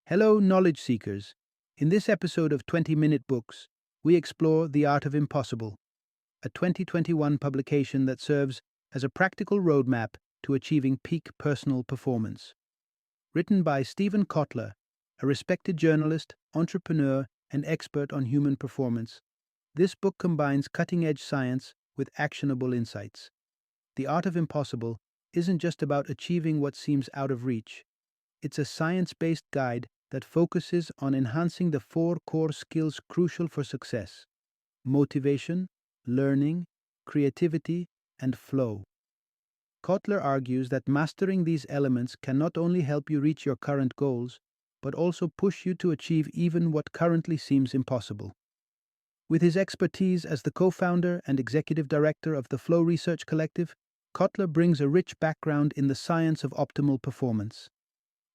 Hello, knowledge seekers. In this episode of 20-Minute Books, we explore The Art of Impossible, a 2021 publication that serves as a practical roadmap to achieving peak personal performance. Written by Stephen Kotler, a respected journalist, entrepreneur, and expert on human performance, this book combines cutting-edge science with actionable insights. The Art of Impossible isn't just about achieving what seems out of reach. It's a science-based guide that focuses on enhancing the four core skills crucial for success: motivation, learning, creativity, and flow. Kotler argues that mastering these elements can not only help you reach your current goals, but also push you to achieve even what currently seems impossible. With his expertise as the co-founder and executive director of the Flow Research Collective, Kotler brings a rich background in the science of optimal performance.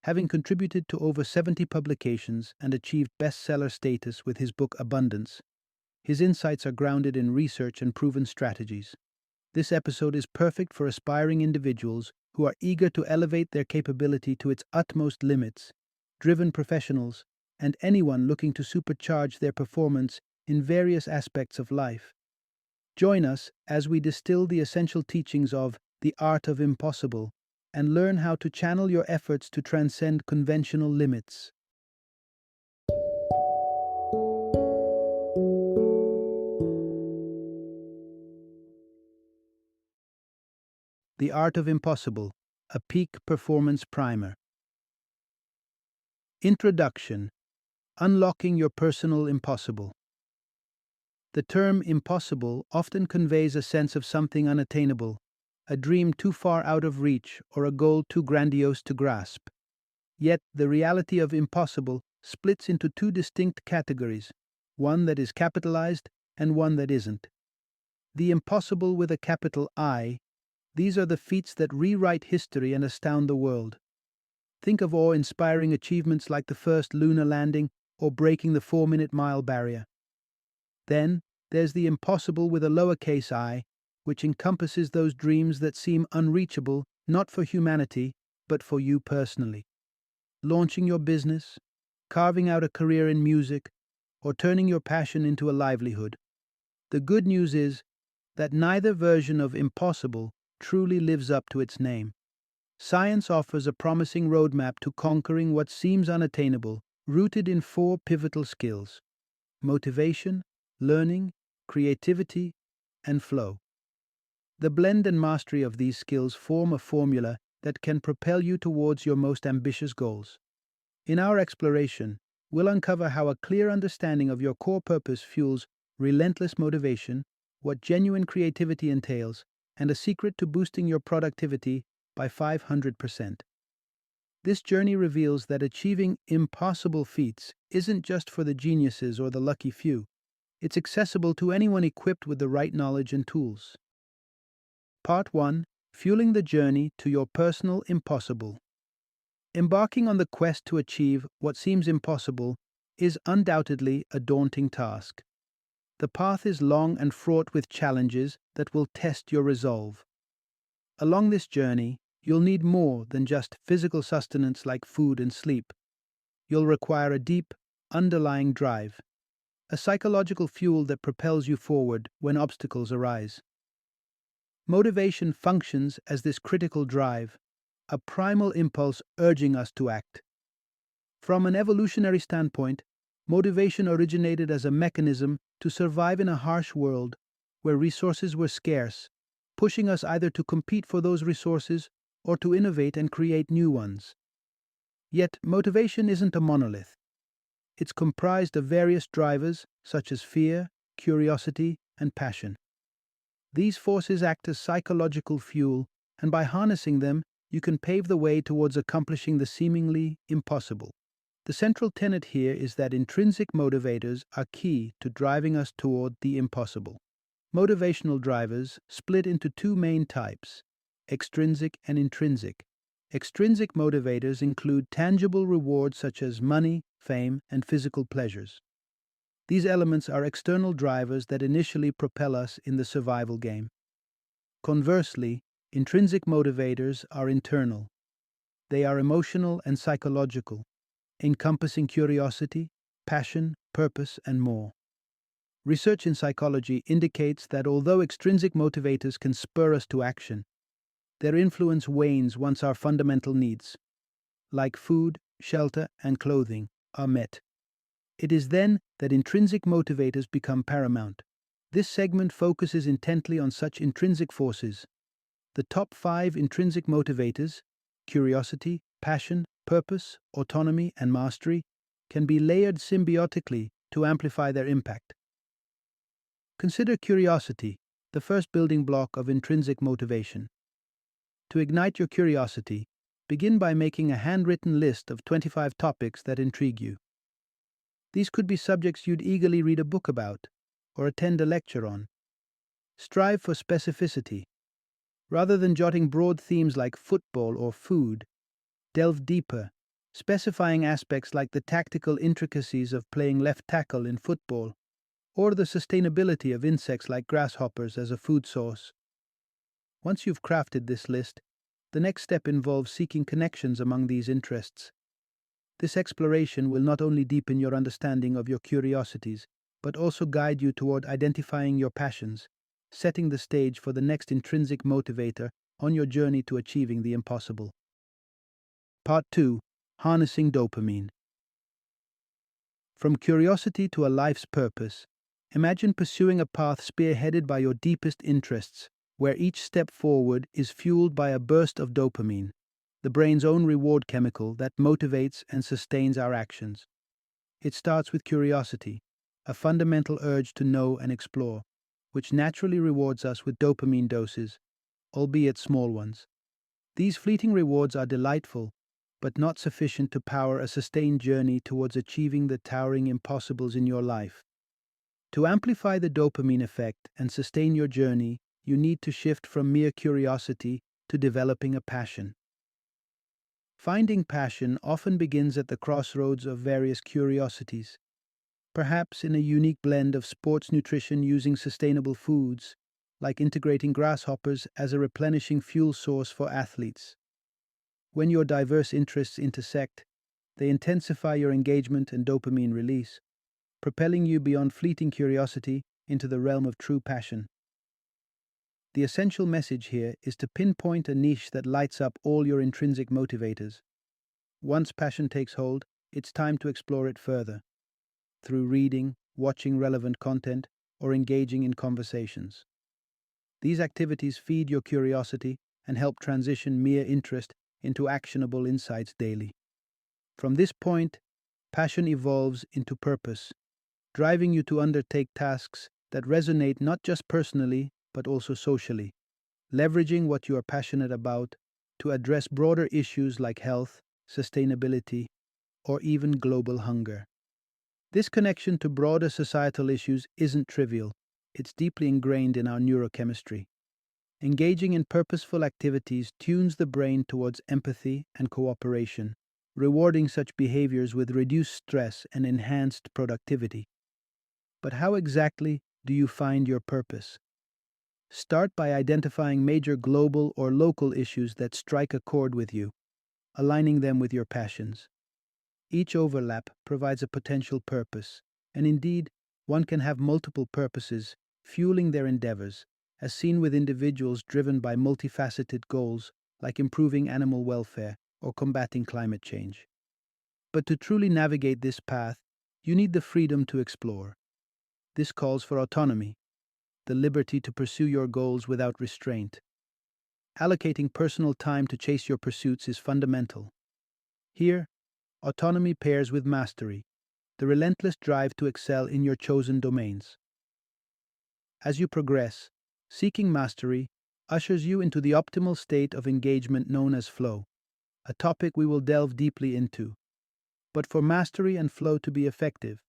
Having contributed to over 70 publications and achieved bestseller status with his book Abundance, his insights are grounded in research and proven strategies. This episode is perfect for aspiring individuals who are eager to elevate their capability to its utmost limits, driven professionals, and anyone looking to supercharge their performance in various aspects of life. Join us as we distill the essential teachings of The Art of Impossible and learn how to channel your efforts to transcend conventional limits. The Art of Impossible, a Peak Performance Primer. Introduction: Unlocking Your Personal Impossible. The term impossible often conveys a sense of something unattainable, a dream too far out of reach, or a goal too grandiose to grasp. Yet, the reality of impossible splits into two distinct categories, one that is capitalized and one that isn't. The impossible with a capital I, these are the feats that rewrite history and astound the world. Think of awe-inspiring achievements like the first lunar landing or breaking the 4-minute mile barrier. Then, there's the impossible with a lowercase I, which encompasses those dreams that seem unreachable, not for humanity, but for you personally. Launching your business, carving out a career in music, or turning your passion into a livelihood. The good news is that neither version of impossible truly lives up to its name. Science offers a promising roadmap to conquering what seems unattainable, rooted in four pivotal skills: motivation, learning, creativity, and flow. The blend and mastery of these skills form a formula that can propel you towards your most ambitious goals. In our exploration, we'll uncover how a clear understanding of your core purpose fuels relentless motivation, what genuine creativity entails, and a secret to boosting your productivity by 500%. This journey reveals that achieving impossible feats isn't just for the geniuses or the lucky few. It's accessible to anyone equipped with the right knowledge and tools. Part 1: Fueling the Journey to Your Personal Impossible. Embarking on the quest to achieve what seems impossible is undoubtedly a daunting task. The path is long and fraught with challenges that will test your resolve. Along this journey, you'll need more than just physical sustenance like food and sleep. You'll require a deep, underlying drive, a psychological fuel that propels you forward when obstacles arise. Motivation functions as this critical drive, a primal impulse urging us to act. From an evolutionary standpoint, motivation originated as a mechanism to survive in a harsh world where resources were scarce, pushing us either to compete for those resources or to innovate and create new ones. Yet, motivation isn't a monolith. It's comprised of various drivers such as fear, curiosity, and passion. These forces act as psychological fuel, and by harnessing them, you can pave the way towards accomplishing the seemingly impossible. The central tenet here is that intrinsic motivators are key to driving us toward the impossible. Motivational drivers split into two main types: extrinsic and intrinsic. Extrinsic motivators include tangible rewards such as money, fame, and physical pleasures. These elements are external drivers that initially propel us in the survival game. Conversely, intrinsic motivators are internal. They are emotional and psychological. encompassing curiosity, passion, purpose, and more. Research in psychology indicates that although extrinsic motivators can spur us to action, their influence wanes once our fundamental needs, like food, shelter, and clothing, are met. It is then that intrinsic motivators become paramount. This segment focuses intently on such intrinsic forces. The top 5 intrinsic motivators, curiosity, passion, purpose, autonomy, and mastery, can be layered symbiotically to amplify their impact. Consider curiosity, the first building block of intrinsic motivation. To ignite your curiosity, begin by making a handwritten list of 25 topics that intrigue you. These could be subjects you'd eagerly read a book about or attend a lecture on. Strive for specificity. Rather than jotting broad themes like football or food, delve deeper, specifying aspects like the tactical intricacies of playing left tackle in football or the sustainability of insects like grasshoppers as a food source. Once you've crafted this list, the next step involves seeking connections among these interests. This exploration will not only deepen your understanding of your curiosities, but also guide you toward identifying your passions, setting the stage for the next intrinsic motivator on your journey to achieving the impossible. Part 2. Harnessing dopamine. From curiosity to a life's purpose, imagine pursuing a path spearheaded by your deepest interests, where each step forward is fueled by a burst of dopamine, the brain's own reward chemical that motivates and sustains our actions. It starts with curiosity, a fundamental urge to know and explore, which naturally rewards us with dopamine doses, albeit small ones. These fleeting rewards are delightful, but not sufficient to power a sustained journey towards achieving the towering impossibles in your life. To amplify the dopamine effect and sustain your journey, you need to shift from mere curiosity to developing a passion. Finding passion often begins at the crossroads of various curiosities, perhaps in a unique blend of sports nutrition using sustainable foods, like integrating grasshoppers as a replenishing fuel source for athletes. When your diverse interests intersect, they intensify your engagement and dopamine release, propelling you beyond fleeting curiosity into the realm of true passion. The essential message here is to pinpoint a niche that lights up all your intrinsic motivators. Once passion takes hold, it's time to explore it further, through reading, watching relevant content, or engaging in conversations. These activities feed your curiosity and help transition mere interest into actionable insights daily. From this point, passion evolves into purpose, driving you to undertake tasks that resonate not just personally, but also socially, leveraging what you are passionate about to address broader issues like health, sustainability, or even global hunger. This connection to broader societal issues isn't trivial, it's deeply ingrained in our neurochemistry. Engaging in purposeful activities tunes the brain towards empathy and cooperation, rewarding such behaviors with reduced stress and enhanced productivity. But how exactly do you find your purpose? Start by identifying major global or local issues that strike a chord with you, aligning them with your passions. Each overlap provides a potential purpose, and indeed, one can have multiple purposes, fueling their endeavors, as seen with individuals driven by multifaceted goals like improving animal welfare or combating climate change. But to truly navigate this path, you need the freedom to explore. This calls for autonomy, the liberty to pursue your goals without restraint. Allocating personal time to chase your pursuits is fundamental. Here, autonomy pairs with mastery, the relentless drive to excel in your chosen domains. As you progress, seeking mastery ushers you into the optimal state of engagement known as flow, a topic we will delve deeply into. But for mastery and flow to be effective,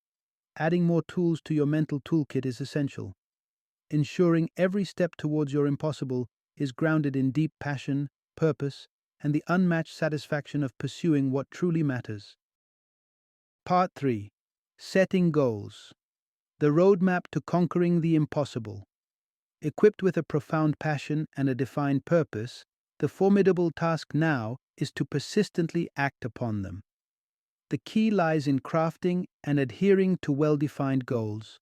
adding more tools to your mental toolkit is essential. Ensuring every step towards your impossible is grounded in deep passion, purpose, and the unmatched satisfaction of pursuing what truly matters. Part 3. Setting Goals. The Roadmap to Conquering the Impossible. Equipped with a profound passion and a defined purpose, the formidable task now is to persistently act upon them. The key lies in crafting and adhering to well-defined goals.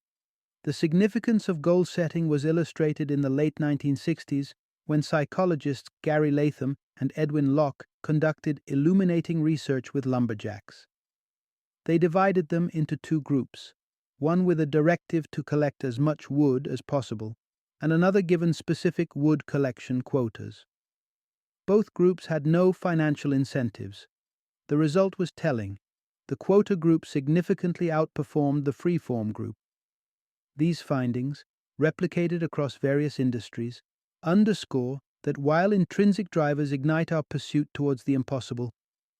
The significance of goal setting was illustrated in the late 1960s when psychologists Gary Latham and Edwin Locke conducted illuminating research with lumberjacks. They divided them into two groups, one with a directive to collect as much wood as possible, and another given specific wood collection quotas. Both groups had no financial incentives. The result was telling. The quota group significantly outperformed the freeform group. These findings, replicated across various industries, underscore that while intrinsic drivers ignite our pursuit towards the impossible,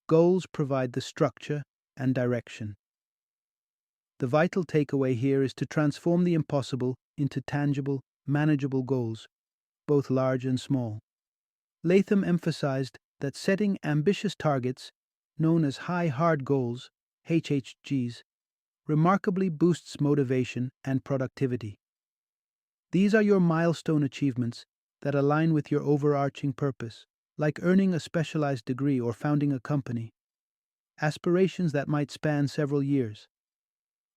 goals provide the structure and direction. The vital takeaway here is to transform the impossible into tangible, manageable goals, both large and small. Latham emphasized that setting ambitious targets, known as high hard goals, HHGs, remarkably boosts motivation and productivity. These are your milestone achievements that align with your overarching purpose, like earning a specialized degree or founding a company, aspirations that might span several years.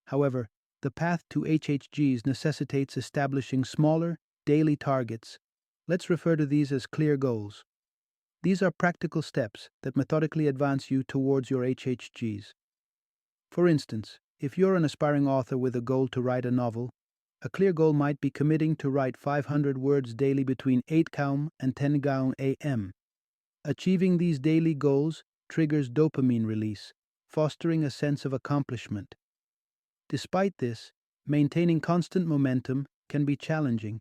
However, the path to HHGs necessitates establishing smaller, daily targets. Let's refer to these as clear goals. These are practical steps that methodically advance you towards your HHGs. For instance, if you're an aspiring author with a goal to write a novel, a clear goal might be committing to write 500 words daily between 8 and 10 a.m. Achieving these daily goals triggers dopamine release, fostering a sense of accomplishment. Despite this, maintaining constant momentum can be challenging,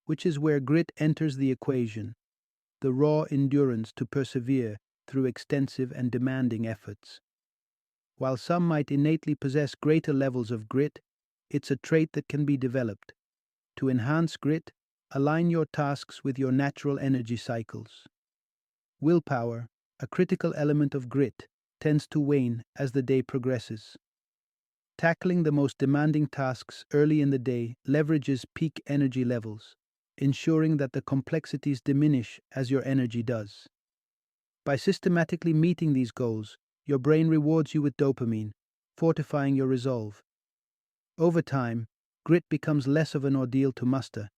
which is where grit enters the equation, the raw endurance to persevere through extensive and demanding efforts. While some might innately possess greater levels of grit, it's a trait that can be developed. To enhance grit, align your tasks with your natural energy cycles. Willpower, a critical element of grit, tends to wane as the day progresses. Tackling the most demanding tasks early in the day leverages peak energy levels, ensuring that the complexities diminish as your energy does. By systematically meeting these goals, your brain rewards you with dopamine, fortifying your resolve. Over time, grit becomes less of an ordeal to muster,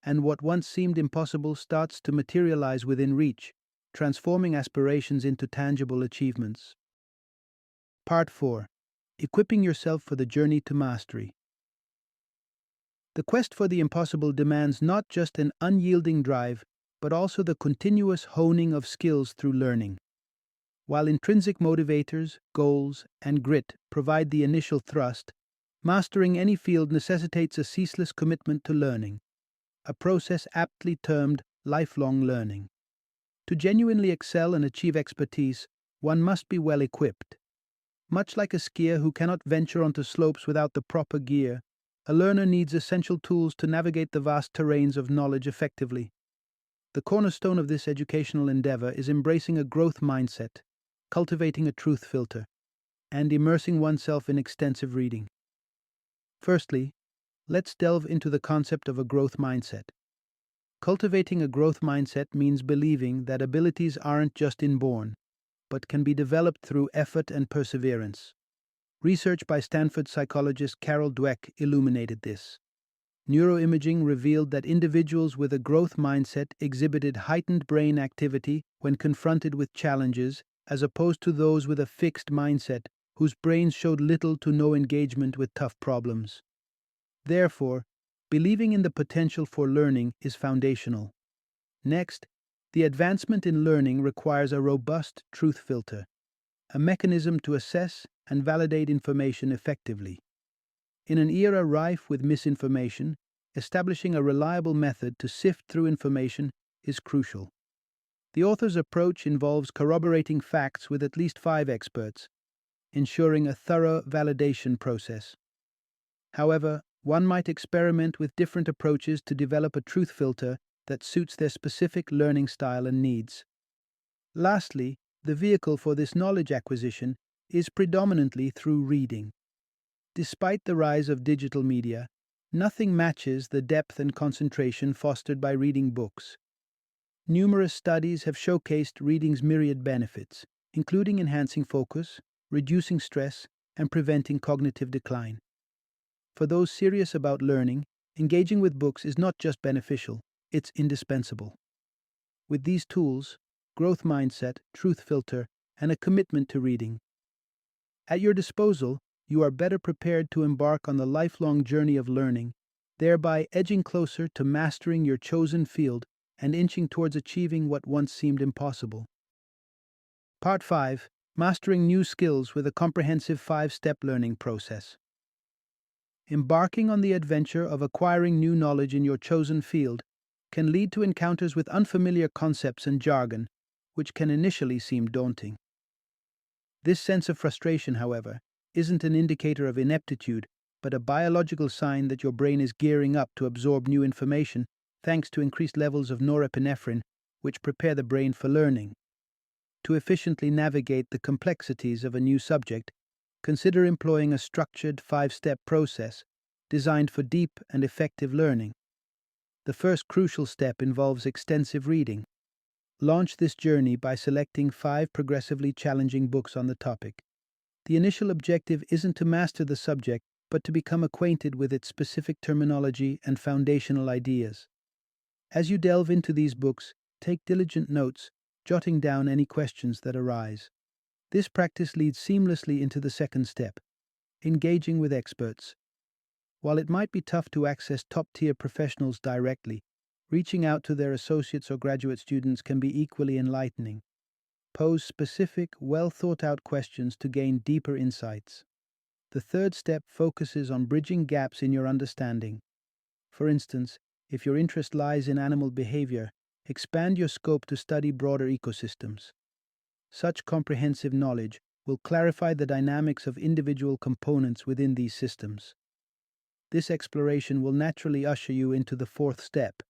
and what once seemed impossible starts to materialize within reach, transforming aspirations into tangible achievements. Part 4. Equipping yourself for the journey to mastery. The quest for the impossible demands not just an unyielding drive, but also the continuous honing of skills through learning. While intrinsic motivators, goals, and grit provide the initial thrust, mastering any field necessitates a ceaseless commitment to learning, a process aptly termed lifelong learning. To genuinely excel and achieve expertise, one must be well equipped. Much like a skier who cannot venture onto slopes without the proper gear, a learner needs essential tools to navigate the vast terrains of knowledge effectively. The cornerstone of this educational endeavor is embracing a growth mindset, cultivating a truth filter, and immersing oneself in extensive reading. Firstly, let's delve into the concept of a growth mindset. Cultivating a growth mindset means believing that abilities aren't just inborn, but can be developed through effort and perseverance. Research by Stanford psychologist Carol Dweck illuminated this. Neuroimaging revealed that individuals with a growth mindset exhibited heightened brain activity when confronted with challenges, as opposed to those with a fixed mindset whose brains showed little to no engagement with tough problems. Therefore, believing in the potential for learning is foundational. Next, the advancement in learning requires a robust truth filter, a mechanism to assess and validate information effectively. In an era rife with misinformation, establishing a reliable method to sift through information is crucial. The author's approach involves corroborating facts with at least 5 experts, ensuring a thorough validation process. However, one might experiment with different approaches to develop a truth filter that suits their specific learning style and needs. Lastly, the vehicle for this knowledge acquisition is predominantly through reading. Despite the rise of digital media, nothing matches the depth and concentration fostered by reading books. Numerous studies have showcased reading's myriad benefits, including enhancing focus, reducing stress, and preventing cognitive decline. For those serious about learning, engaging with books is not just beneficial, it's indispensable. With these tools, growth mindset, truth filter, and a commitment to reading at your disposal, you are better prepared to embark on the lifelong journey of learning, thereby edging closer to mastering your chosen field and inching towards achieving what once seemed impossible. Part 5: Mastering New Skills with a Comprehensive 5-Step Learning Process. Embarking on the adventure of acquiring new knowledge in your chosen field can lead to encounters with unfamiliar concepts and jargon, which can initially seem daunting. This sense of frustration, however, isn't an indicator of ineptitude, but a biological sign that your brain is gearing up to absorb new information thanks to increased levels of norepinephrine, which prepare the brain for learning. To efficiently navigate the complexities of a new subject, consider employing a structured 5-step process designed for deep and effective learning. The first crucial step involves extensive reading. Launch this journey by selecting 5 progressively challenging books on the topic. The initial objective isn't to master the subject, but to become acquainted with its specific terminology and foundational ideas. As you delve into these books, take diligent notes, jotting down any questions that arise. This practice leads seamlessly into the second step: engaging with experts. While it might be tough to access top-tier professionals directly, reaching out to their associates or graduate students can be equally enlightening. Pose specific, well-thought-out questions to gain deeper insights. The third step focuses on bridging gaps in your understanding. For instance, if your interest lies in animal behavior, expand your scope to study broader ecosystems. Such comprehensive knowledge will clarify the dynamics of individual components within these systems. This exploration will naturally usher you into the fourth step,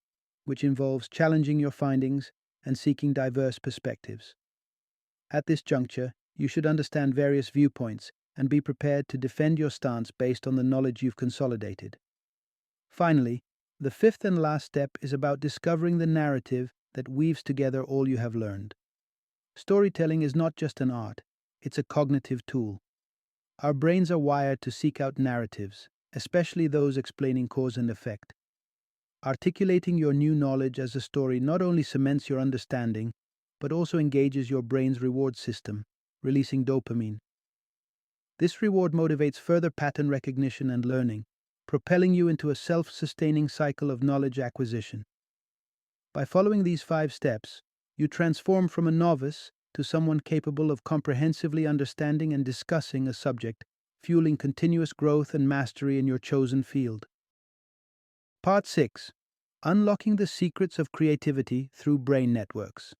which involves challenging your findings and seeking diverse perspectives. At this juncture, you should understand various viewpoints and be prepared to defend your stance based on the knowledge you've consolidated. Finally, the fifth and last step is about discovering the narrative that weaves together all you have learned. Storytelling is not just an art, it's a cognitive tool. Our brains are wired to seek out narratives, especially those explaining cause and effect. Articulating your new knowledge as a story not only cements your understanding, but also engages your brain's reward system, releasing dopamine. This reward motivates further pattern recognition and learning, propelling you into a self-sustaining cycle of knowledge acquisition. By following these 5 steps, you transform from a novice to someone capable of comprehensively understanding and discussing a subject, fueling continuous growth and mastery in your chosen field. Part 6: Unlocking the Secrets of Creativity Through Brain Networks.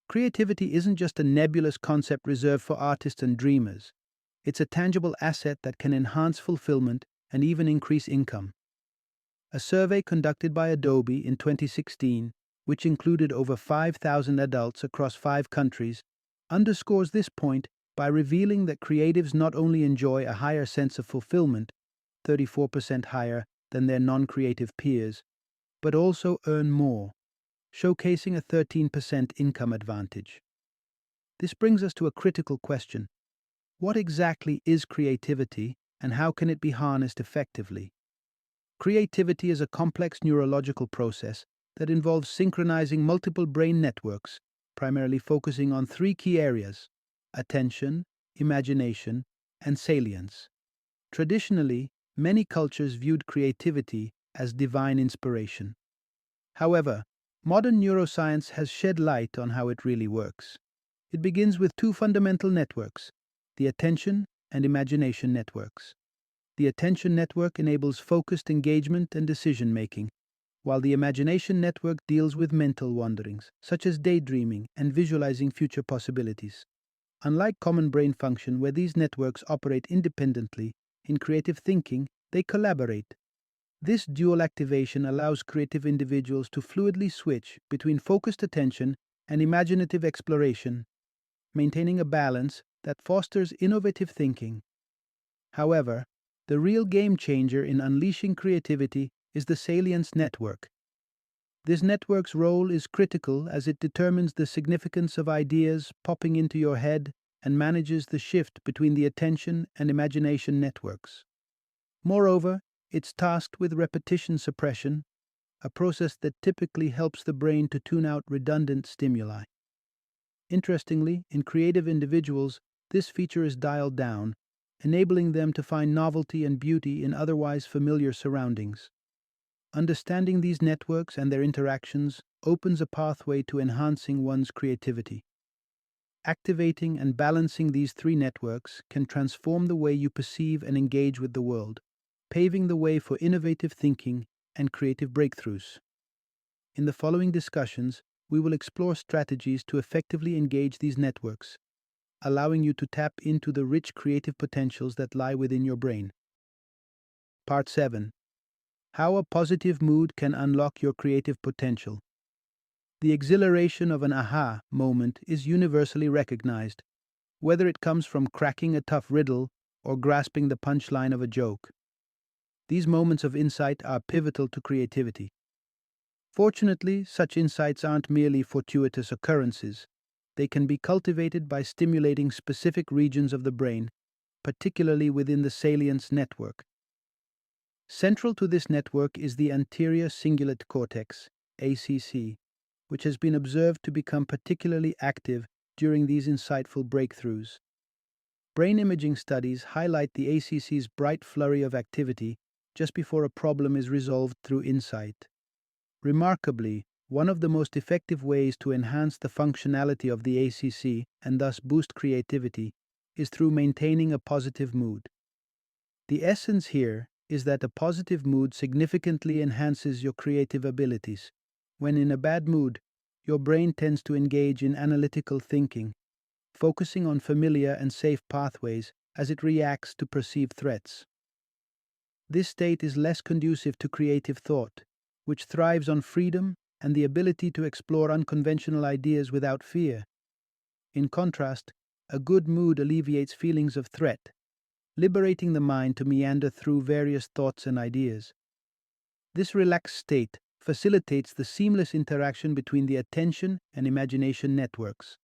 Creativity isn't just a nebulous concept reserved for artists and dreamers. It's a tangible asset that can enhance fulfillment and even increase income. A survey conducted by Adobe in 2016, which included over 5,000 adults across 5 countries, underscores this point by revealing that creatives not only enjoy a higher sense of fulfillment, 34% higher than their non-creative peers, but also earn more, showcasing a 13% income advantage. This brings us to a critical question. What exactly is creativity, and how can it be harnessed effectively? Creativity is a complex neurological process that involves synchronizing multiple brain networks, primarily focusing on 3 key areas: attention, imagination, and salience. Traditionally, many cultures viewed creativity as divine inspiration. However, modern neuroscience has shed light on how it really works. It begins with 2 fundamental networks: the attention and imagination networks. The attention network enables focused engagement and decision-making, while the imagination network deals with mental wanderings, such as daydreaming and visualizing future possibilities. Unlike common brain function, where these networks operate independently, in creative thinking, they collaborate. This dual activation allows creative individuals to fluidly switch between focused attention and imaginative exploration, maintaining a balance that fosters innovative thinking. However, the real game changer in unleashing creativity is the salience network. This network's role is critical as it determines the significance of ideas popping into your head and manages the shift between the attention and imagination networks. Moreover, it's tasked with repetition suppression, a process that typically helps the brain to tune out redundant stimuli. Interestingly, in creative individuals, this feature is dialed down, enabling them to find novelty and beauty in otherwise familiar surroundings. Understanding these networks and their interactions opens a pathway to enhancing one's creativity. Activating and balancing these three networks can transform the way you perceive and engage with the world, paving the way for innovative thinking and creative breakthroughs. In the following discussions, we will explore strategies to effectively engage these networks, allowing you to tap into the rich creative potentials that lie within your brain. Part 7. How a positive mood can unlock your creative potential. The exhilaration of an aha moment is universally recognized, whether it comes from cracking a tough riddle or grasping the punchline of a joke. These moments of insight are pivotal to creativity. Fortunately, such insights aren't merely fortuitous occurrences. They can be cultivated by stimulating specific regions of the brain, particularly within the salience network. Central to this network is the anterior cingulate cortex, ACC, which has been observed to become particularly active during these insightful breakthroughs. Brain imaging studies highlight the ACC's bright flurry of activity just before a problem is resolved through insight. Remarkably, one of the most effective ways to enhance the functionality of the ACC and thus boost creativity is through maintaining a positive mood. The essence here is that a positive mood significantly enhances your creative abilities. When in a bad mood, your brain tends to engage in analytical thinking, focusing on familiar and safe pathways as it reacts to perceived threats. This state is less conducive to creative thought, which thrives on freedom and the ability to explore unconventional ideas without fear. In contrast, a good mood alleviates feelings of threat, liberating the mind to meander through various thoughts and ideas. This relaxed state facilitates the seamless interaction between the attention and imagination networks,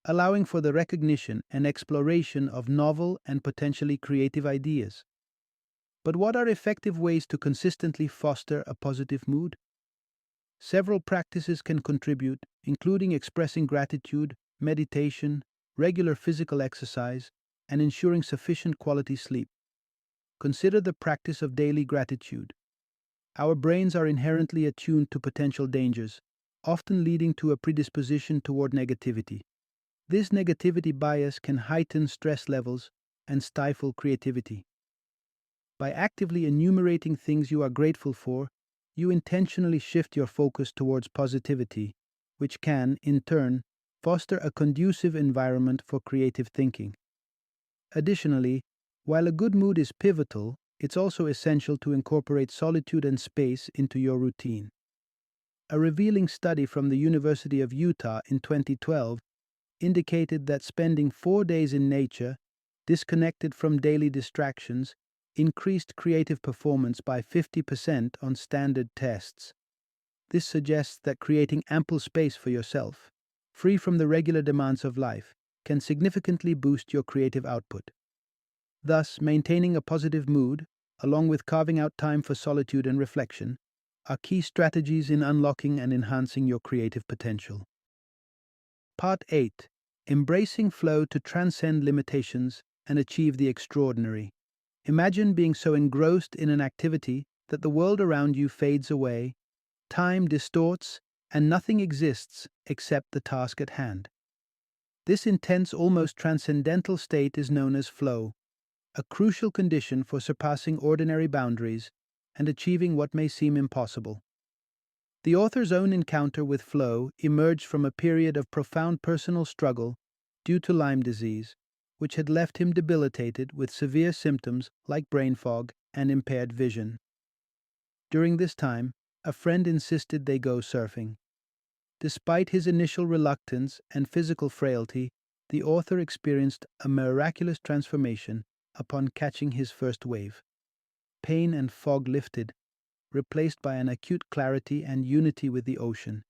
allowing for the recognition and exploration of novel and potentially creative ideas. But what are effective ways to consistently foster a positive mood? Several practices can contribute, including expressing gratitude, meditation, regular physical exercise, and ensuring sufficient quality sleep. Consider the practice of daily gratitude. Our brains are inherently attuned to potential dangers, often leading to a predisposition toward negativity. This negativity bias can heighten stress levels and stifle creativity. By actively enumerating things you are grateful for, you intentionally shift your focus towards positivity, which can, in turn, foster a conducive environment for creative thinking. Additionally, while a good mood is pivotal, it's also essential to incorporate solitude and space into your routine. A revealing study from the University of Utah in 2012 indicated that spending 4 days in nature, disconnected from daily distractions, increased creative performance by 50% on standard tests. This suggests that creating ample space for yourself, free from the regular demands of life, can significantly boost your creative output. Thus, maintaining a positive mood, along with carving out time for solitude and reflection, are key strategies in unlocking and enhancing your creative potential. Part 8. Embracing flow to transcend limitations and achieve the extraordinary. Imagine being so engrossed in an activity that the world around you fades away, time distorts, and nothing exists except the task at hand. This intense, almost transcendental state is known as flow, a crucial condition for surpassing ordinary boundaries and achieving what may seem impossible. The author's own encounter with flow emerged from a period of profound personal struggle due to Lyme disease, which had left him debilitated with severe symptoms like brain fog and impaired vision. During this time, a friend insisted they go surfing. Despite his initial reluctance and physical frailty, the author experienced a miraculous transformation upon catching his first wave. Pain and fog lifted, replaced by an acute clarity and unity with the ocean.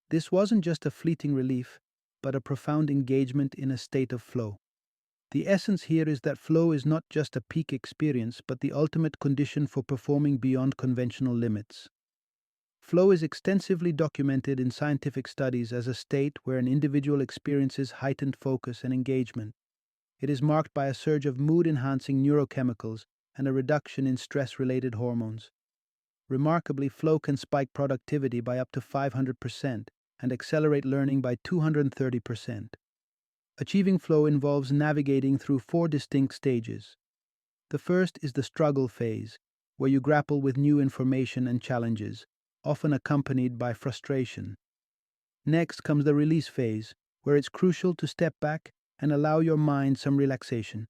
This wasn't just a fleeting relief, but a profound engagement in a state of flow. The essence here is that flow is not just a peak experience, but the ultimate condition for performing beyond conventional limits. Flow is extensively documented in scientific studies as a state where an individual experiences heightened focus and engagement. It is marked by a surge of mood-enhancing neurochemicals and a reduction in stress-related hormones. Remarkably, flow can spike productivity by up to 500% and accelerate learning by 230%. Achieving flow involves navigating through four distinct stages. The first is the struggle phase, where you grapple with new information and challenges, often accompanied by frustration. Next comes the release phase, where it's crucial to step back and allow your mind some relaxation.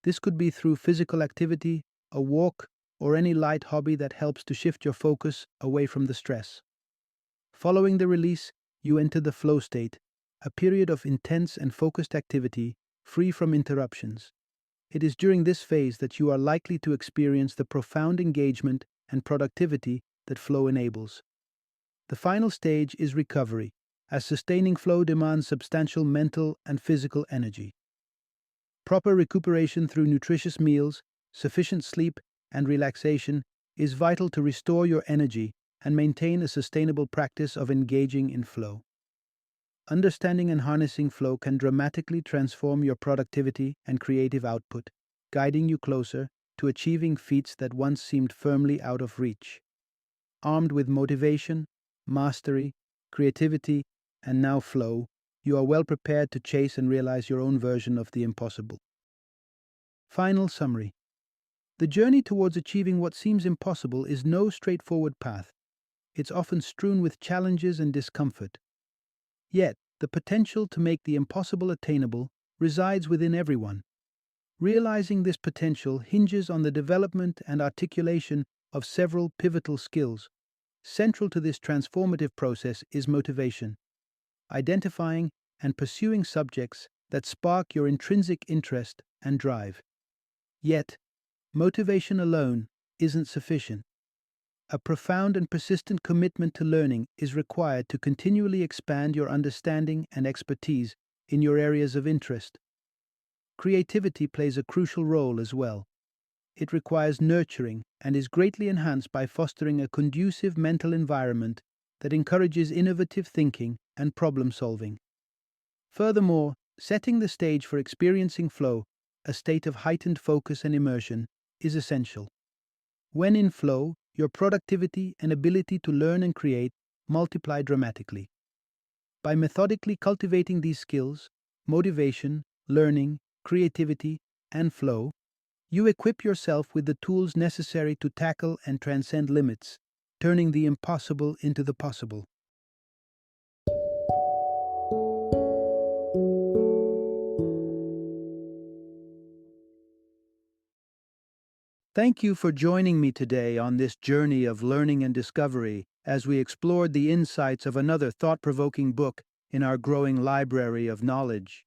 This could be through physical activity, a walk, or any light hobby that helps to shift your focus away from the stress. Following the release, you enter the flow state, a period of intense and focused activity, free from interruptions. It is during this phase that you are likely to experience the profound engagement and productivity that flow enables. The final stage is recovery, as sustaining flow demands substantial mental and physical energy. Proper recuperation through nutritious meals, sufficient sleep, and relaxation is vital to restore your energy and maintain a sustainable practice of engaging in flow. Understanding and harnessing flow can dramatically transform your productivity and creative output, guiding you closer to achieving feats that once seemed firmly out of reach. Armed with motivation, mastery, creativity, and now flow, you are well prepared to chase and realize your own version of the impossible. Final summary. The journey towards achieving what seems impossible is no straightforward path. It's often strewn with challenges and discomfort. Yet, the potential to make the impossible attainable resides within everyone. Realizing this potential hinges on the development and articulation of several pivotal skills. Central to this transformative process is motivation. Identifying and pursuing subjects that spark your intrinsic interest and drive. Yet, motivation alone isn't sufficient. A profound and persistent commitment to learning is required to continually expand your understanding and expertise in your areas of interest. Creativity plays a crucial role as well. It requires nurturing and is greatly enhanced by fostering a conducive mental environment that encourages innovative thinking and problem solving. Furthermore, setting the stage for experiencing flow, a state of heightened focus and immersion, is essential. When in flow, your productivity and ability to learn and create multiply dramatically. By methodically cultivating these skills, motivation, learning, creativity, and flow, you equip yourself with the tools necessary to tackle and transcend limits, turning the impossible into the possible. Thank you for joining me today on this journey of learning and discovery as we explored the insights of another thought-provoking book in our growing library of knowledge.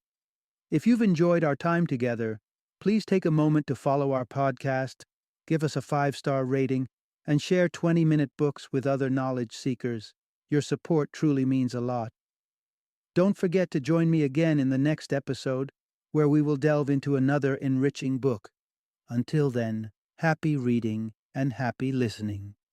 If you've enjoyed our time together, please take a moment to follow our podcast, give us a 5-star rating, and share 20-minute books with other knowledge seekers. Your support truly means a lot. Don't forget to join me again in the next episode, where we will delve into another enriching book. Until then, happy reading and happy listening.